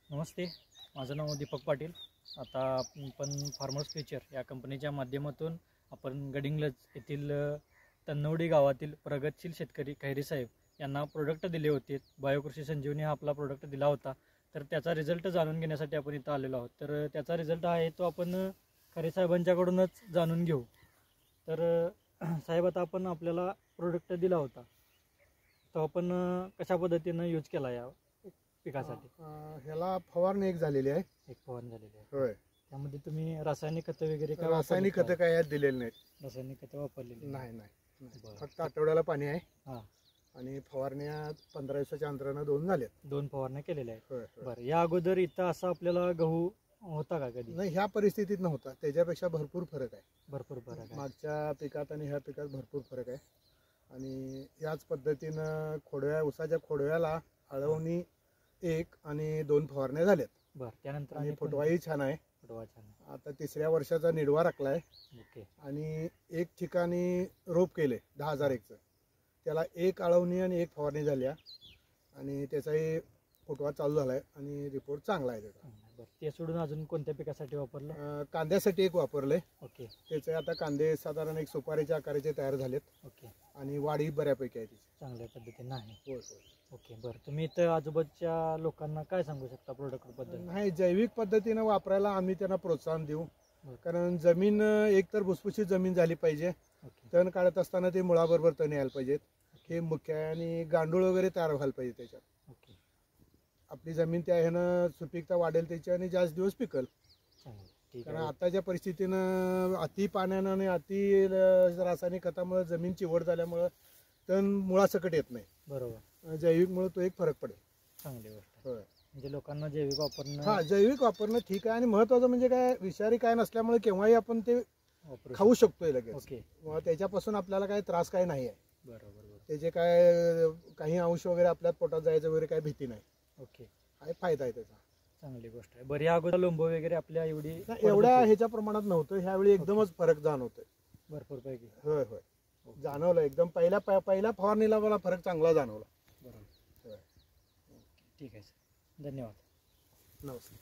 नमस्ते, माझं नाव दीपक पाटील। आता आपण फार्मर्स फ्युचर या कंपनीच्या माध्यमातून आपण गडिंग्लज येथील तन्नवडी गावातील प्रगतशील शेतकरी खैरी साहेब यांना प्रोडक्ट दिले होते। बायोकृषी संजीवनी हा आपला प्रोडक्ट दिला होता, तर त्याचा रिझल्ट जाणून घेण्यासाठी आपण इथं आलेलो आहोत। तर त्याचा रिझल्ट आहे तो आपण खैरी साहेबांच्याकडूनच जाणून घेऊ। तर साहेब, आता आपण आपल्याला प्रोडक्ट दिला होता तो आपण कशा पद्धतीने यूज केला या पिकासाठी? ह्याला फवारणी एक झालेली आहे। एक फवारणी झालेली आहे। होय। त्यामध्ये तुम्ही रासायनिक खतं वगैरे काय रासायनिक खतं काय यात दिलेली नाहीत। रासायनिक खतं वापरलेली नाही। फक्त आठवड्याला पाणी आहे। हां, आणि फवारण्या 15 दिवसाच्या अंतराने 2 झाल्यात। 2 फवारण्या केलेल्या आहेत। होय। बरं, या अगोदर इथं असं आपल्याला गहू होता का कधी? नाही, ह्या परिस्थितीत नव्हता। त्याच्यापेक्षा भरपूर फरक आहे। भरपूर फरक आहे। मागच्या पिकात आणि ह्या पिकात भरपूर फरक आहे। आणि याच पद्धतीनं उसाच्या खोडव्याला आळवणी 1 आणि 2 फवारण्या झाल्यात। बरं, त्यानंतर आणि फुटवाही छान आहे। फुटवा छान आहे। आता 3ऱ्या वर्षाचा निडवा राखलाय। ओके। आणि एक ठिकाणी रोप केले 10,001चं, त्याला 1 आळवणी आणि 1 फवारणी झाल्या आणि त्याचाही फुटवा चालू झालाय आणि रिपोर्ट चांगला आहे त्याचा। बरं, ते सोडून अजून कोणत्या पिकासाठी वापरलं? कांद्यासाठी एक वापरले। ओके। त्याचे आता कांदे साधारण एक सुपारीच्या आकाराचे तयार झालेत। ओके। आणि वाढी बऱ्यापैकी आहे त्याची, चांगल्या पद्धतीने आहे। होय होय। ओके, बरं, तुम्ही इथं आजूबाजूच्या लोकांना काय सांगू शकता प्रोडक्ट बद्दल? नाही, जैविक पद्धतीने वापरायला आम्ही त्यांना प्रोत्साहन देऊ। बरं. कारण जमीन एकतर भुसभुशीत जमीन झाली पाहिजे। ओके। तण काढत असताना ते मुळाबरोबर तण यायला पाहिजेत, हे मुख्य आहे। आणि गांडूळ वगैरे तयार व्हायला पाहिजे त्याच्यात। ओके। आपली जमीन त्या ह्यानं सुपीकता वाढेल त्याची आणि जास्त दिवस पिकल। चांगलं, ठीक कारण आहे। आताच्या परिस्थितीनं अति पाण्यानं आणि अति रासायनिक खतामुळे जमीन चिवड झाल्यामुळं तण मुळासकट येत नाही। बरोबर। जैविकमुळे तो एक फरक पडेल। चांगली गोष्ट आहे। होय। म्हणजे लोकांना जैविक वापरणं हा, जैविक वापरणं ठीक आहे। आणि महत्वाचं म्हणजे काय, विषारी काय नसल्यामुळे केव्हाही आपण ते वापरू खाऊ शकतोय लगेच। ओके। मग त्याच्यापासून आपल्याला काय त्रास काय नाही आहे। बरोबर। त्याचे काय काही अंश वगैरे आपल्यात पोटात जायचं वगैरे काही भीती नाही। ओके, काय फायदा आहे त्याचा। चांगली गोष्ट आहे। बरं, या अगोदर लोंब वगैरे आपल्या एवढ्या ह्याच्या प्रमाणात नव्हतं, ह्यावेळी एकदमच फरक जाणवतोय भरपूर पैकी। होय होय, जाणवलं एकदम। पहिल्या फवारणीला मला फरक चांगला जाणवला। बरोबर। ठीक आहे सर, धन्यवाद। नमस्कार।